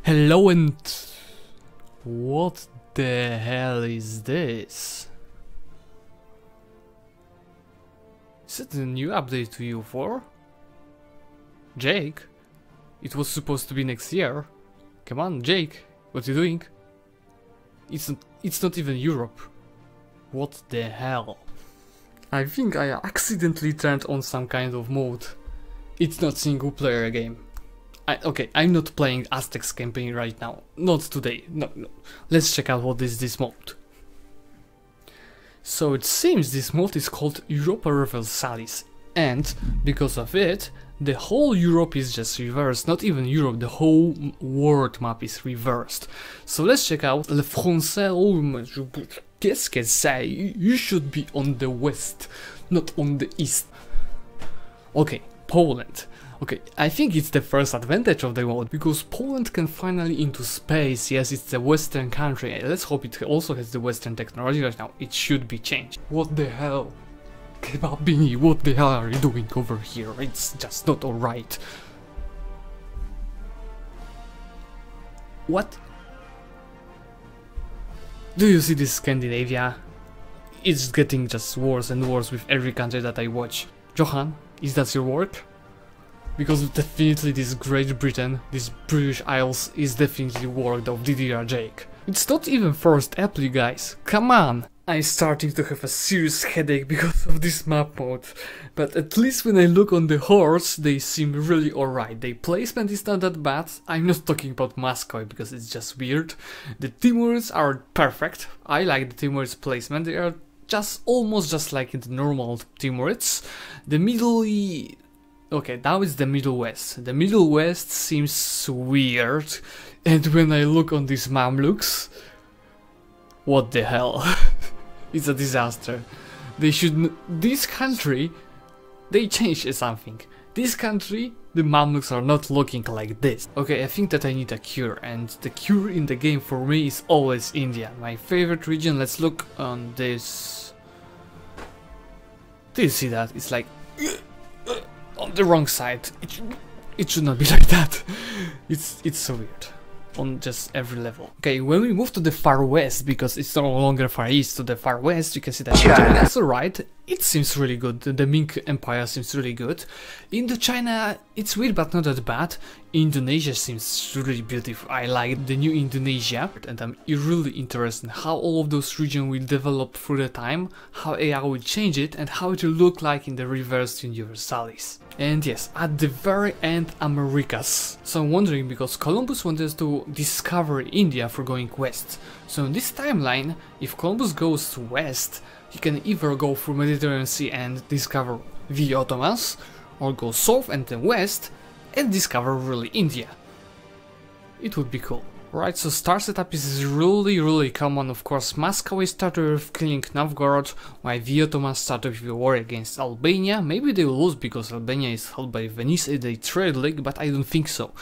Hello and... what the hell is this? Is it a new update to EU4? Jake? It was supposed to be next year. Come on, Jake, what are you doing? It's not even Europe. What the hell? I think I accidentally turned on some kind of mode. It's not single player game. Okay, I'm not playing Aztecs campaign right now. Not today. No. Let's check out what is this mode. So it seems this mode is called Europa Universalis, and because of it, the whole Europe is just reversed. Not even Europe, the whole world map is reversed. So let's check out Le Français. Qu'est-ce que c'est? You should be on the west, not on the east. Okay, Poland. Okay, I think it's the first advantage of the mode, because Poland can finally into space. Yes, it's a western country. Let's hope it also has the western technology right now. It should be changed. What the hell? Kebabini, what the hell are you doing over here? It's just not alright. What? Do you see this Scandinavia? It's getting just worse and worse with every country that I watch. Johan, is that your work? Because definitely this Great Britain, this British Isles, is definitely work of DDR Jake. It's not even first Apple, guys, come on! I'm starting to have a serious headache because of this map mode, but at least when I look on the horse, they seem really alright. The placement is not that bad. I'm not talking about Moscow because it's just weird. The Timurids are perfect. I like the Timurids placement. They are just almost just like in the normal Timurids. The Middle Okay, now it's the Middle West. The Middle West seems weird, and when I look on these Mamluks, what the hell? It's a disaster. This country, they changed something. This country, the Mamluks are not looking like this. Okay, I think that I need a cure, and the cure in the game for me is always India. My favorite region. Let's look on this. Do you see that? It's like... on the wrong side. It should not be like that. It's so weird on just every level. Okay, when we move to the far west, because it's no longer far east, to the far west, you can see that China's alright. It seems really good. The Ming Empire seems really good. Indochina, it's weird but not that bad. Indonesia seems really beautiful. I like the new Indonesia, and I'm really interested in how all of those regions will develop through the time, how AI will change it, and how it will look like in the reversed Universalis. And yes, at the very end, Americas. So I'm wondering, because Columbus wanted to discover India for going west. So in this timeline, if Columbus goes west, he can either go through Mediterranean Sea and discover the Ottomans, or go south and then west and discover really India. It would be cool. Right, so star setup is really common. Of course, Moscow started with killing Novgorod, while the Ottomans started with a war against Albania. Maybe they will lose because Albania is held by Venice in the trade league, but I don't think so.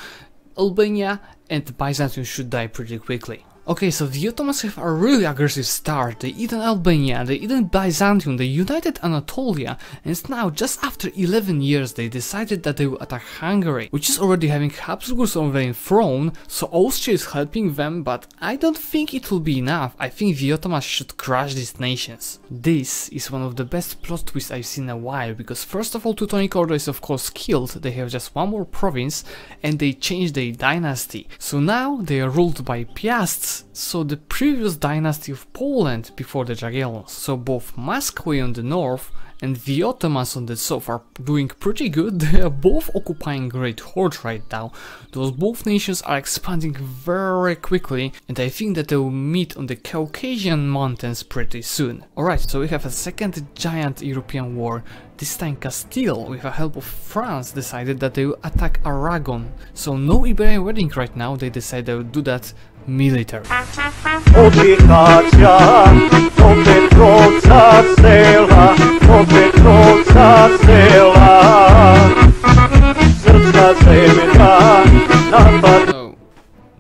Albania and Byzantium should die pretty quickly. Okay, so the Ottomans have a really aggressive start. They eaten Albania, they eaten Byzantium, they united Anatolia, and now, just after 11 years, they decided that they will attack Hungary, which is already having Habsburgs on their throne, so Austria is helping them, but I don't think it will be enough. I think the Ottomans should crush these nations. This is one of the best plot twists I've seen in a while, because first of all, Teutonic Order is of course killed, they have just one more province, and they changed their dynasty. So now they are ruled by Piasts, so the previous dynasty of Poland before the Jagiellons. So both Moscow on the north and the Ottomans on the south are doing pretty good. They are both occupying Great Horde right now. Those both nations are expanding very quickly, and I think that they will meet on the Caucasian mountains pretty soon. Alright, so we have a second giant European war. This time Castile, with the help of France, decided that they will attack Aragon. So no Iberian wedding right now, they decided they will do that military. No,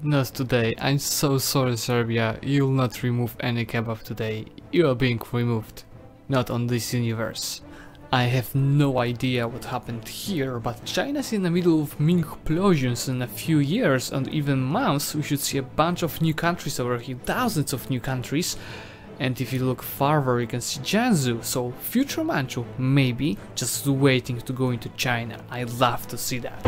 not today. I'm so sorry, Serbia. You will not remove any kebab today. You are being removed. Not on this universe. I have no idea what happened here, but China's in the middle of mini explosions. In a few years and even months we should see a bunch of new countries over here, thousands of new countries. And if you look farther you can see Jiangsu, so future Manchu, maybe, just waiting to go into China. I'd love to see that.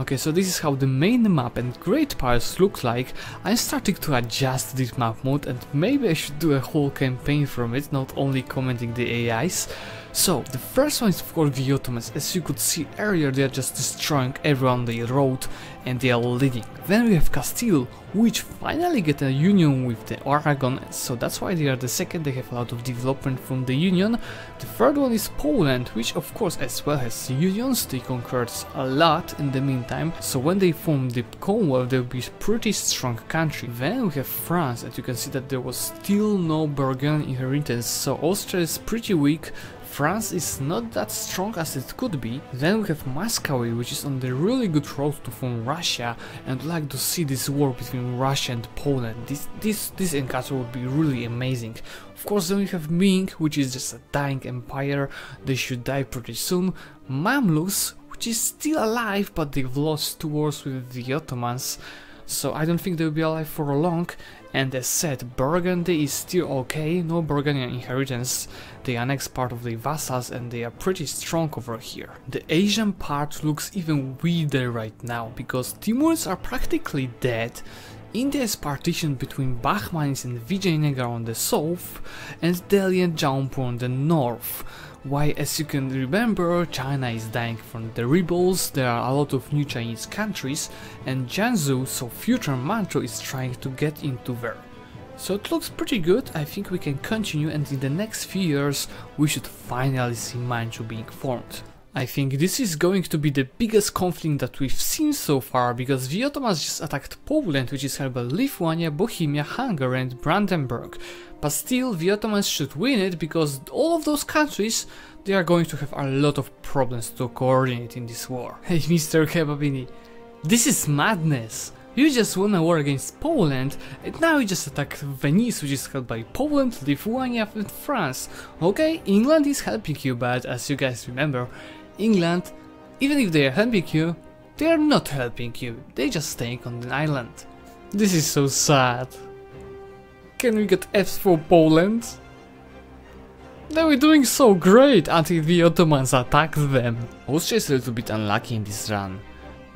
Okay, so this is how the main map and great powers look like. I'm starting to adjust this map mode and maybe I should do a whole campaign from it, not only commenting the AIs. So, the first one is of course the Ottomans. As you could see earlier, they are just destroying everyone they rode and they are leading. Then we have Castile, which finally get a union with the Aragon, so that's why they are the second. They have a lot of development from the union. The third one is Poland, which of course as well has unions. They conquered a lot in the meantime, so when they form the Commonwealth they will be a pretty strong country. Then we have France, and you can see that there was still no Burgundian inheritance, so Austria is pretty weak. France is not that strong as it could be. Then we have Muscovy, which is on the really good road to form Russia, and I'd like to see this war between Russia and Poland. This encounter would be really amazing. Of course, then we have Ming, which is just a dying empire. They should die pretty soon. Mamluks, which is still alive, but they've lost 2 wars with the Ottomans, so I don't think they'll be alive for long. And as said, Burgundy is still okay, no Burgundian inheritance. They annex part of the vassals and they are pretty strong over here. The Asian part looks even weirder right now, because Timurids are practically dead. India is partitioned between Bahmanis and Vijayanagara on the south, and Delhi and Jaunpur on the north. Why, as you can remember, China is dying from the rebels, there are a lot of new Chinese countries, and Jiangsu, so future Manchu, is trying to get into there. So it looks pretty good. I think we can continue, and in the next few years we should finally see Manchu being formed. I think this is going to be the biggest conflict that we've seen so far, because the Ottomans just attacked Poland, which is held by Lithuania, Bohemia, Hungary and Brandenburg. But still, the Ottomans should win it, because all of those countries, they are going to have a lot of problems to coordinate in this war. Hey Mr. Kebabini, this is madness! You just won a war against Poland, and now you just attack Venice, which is held by Poland, Lithuania and France. Okay, England is helping you, but as you guys remember, England, even if they are helping you, they are not helping you, they just staying on the island. This is so sad. Can we get Fs for Poland? They were doing so great until the Ottomans attacked them. Austria is a little bit unlucky in this run.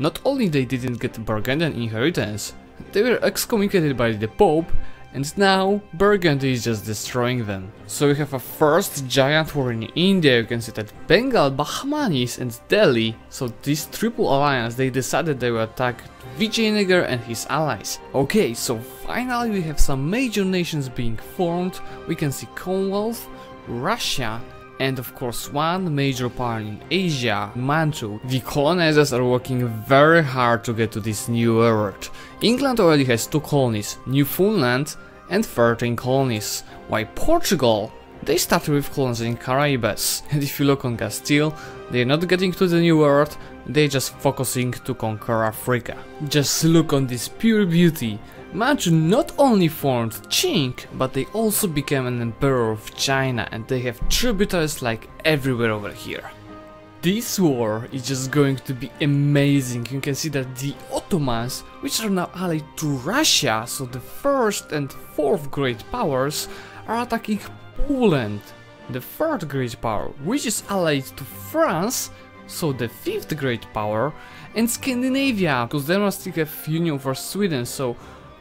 Not only they didn't get Burgundian inheritance, they were excommunicated by the Pope, and now Burgundy is just destroying them. So we have a first giant war in India. You can see that Bengal, Bahmanis and Delhi, so this triple alliance, they decided they will attack Vijayanagara and his allies. Okay, so finally we have some major nations being formed. We can see Commonwealth, Russia, and of course one major power in Asia, Manchu. The colonizers are working very hard to get to this new world. England already has 2 colonies, Newfoundland and 13 colonies, while Portugal, they started with colonizing Caribes. And if you look on Castile, they're not getting to the new world, they're just focusing to conquer Africa. Just look on this pure beauty. Manchu not only formed Qing, but they also became an emperor of China, and they have tributaries like everywhere over here. This war is just going to be amazing. You can see that the Ottomans, which are now allied to Russia, so the first and fourth great powers, are attacking Poland, the third great power, which is allied to France, so the fifth great power, and Scandinavia, because Denmark still have union for Sweden, so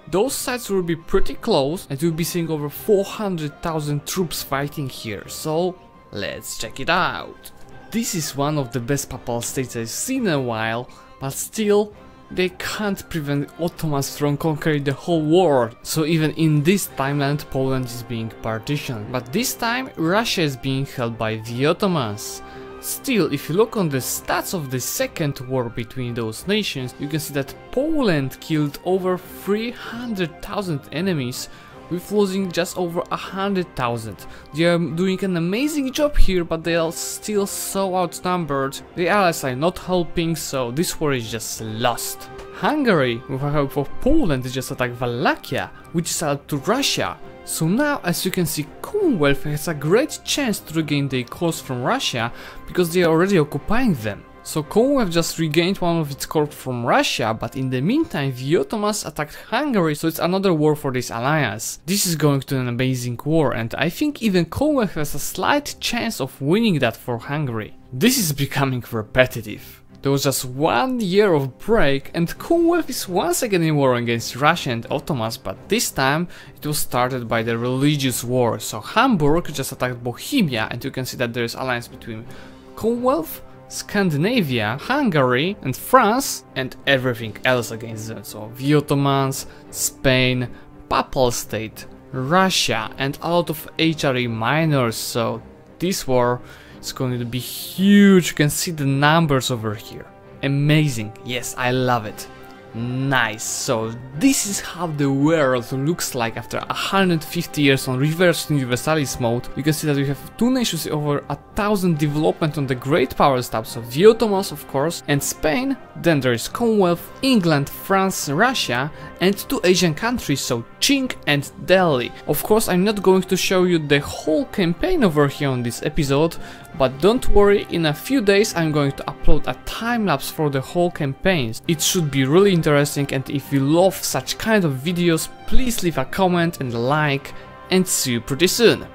those sides will be pretty close, and we'll be seeing over 400,000 troops fighting here, so let's check it out. This is one of the best papal states I've seen in a while, but still, they can't prevent Ottomans from conquering the whole world. So even in this timeline, Poland is being partitioned, but this time Russia is being held by the Ottomans. Still, if you look on the stats of the second war between those nations, you can see that Poland killed over 300,000 enemies, with losing just over 100,000. They are doing an amazing job here, but they are still so outnumbered. The allies are not helping, so this war is just lost. Hungary, with the help of Poland, just attacked Wallachia, which is allied to Russia. So now, as you can see, Commonwealth has a great chance to regain their coast from Russia, because they are already occupying them. So Commonwealth just regained one of its corps from Russia, but in the meantime the Ottomans attacked Hungary, so it's another war for this alliance. This is going to be an amazing war, and I think even Commonwealth has a slight chance of winning that for Hungary. This is becoming repetitive. There was just 1 year of break and Commonwealth is once again in war against Russia and Ottomans, but this time it was started by the religious war. So Hamburg just attacked Bohemia, and you can see that there is alliance between Commonwealth, Scandinavia, Hungary and France, and everything else against them. So the Ottomans, Spain, Papal State, Russia and a lot of HRE minors. So this war is going to be huge. You can see the numbers over here. Amazing. Yes, I love it. Nice. So this is how the world looks like after 150 years on Reverse Universalis mode. You can see that we have two nations with over 1,000 development on the great power stabs of the Ottomans, of course, and Spain. Then there is Commonwealth, England, France, Russia, and two Asian countries, so Qing and Delhi. Of course, I'm not going to show you the whole campaign over here on this episode, but don't worry, in a few days I'm going to upload a time-lapse for the whole campaign. It should be really interesting, and if you love such kind of videos, please leave a comment and a like, and see you pretty soon.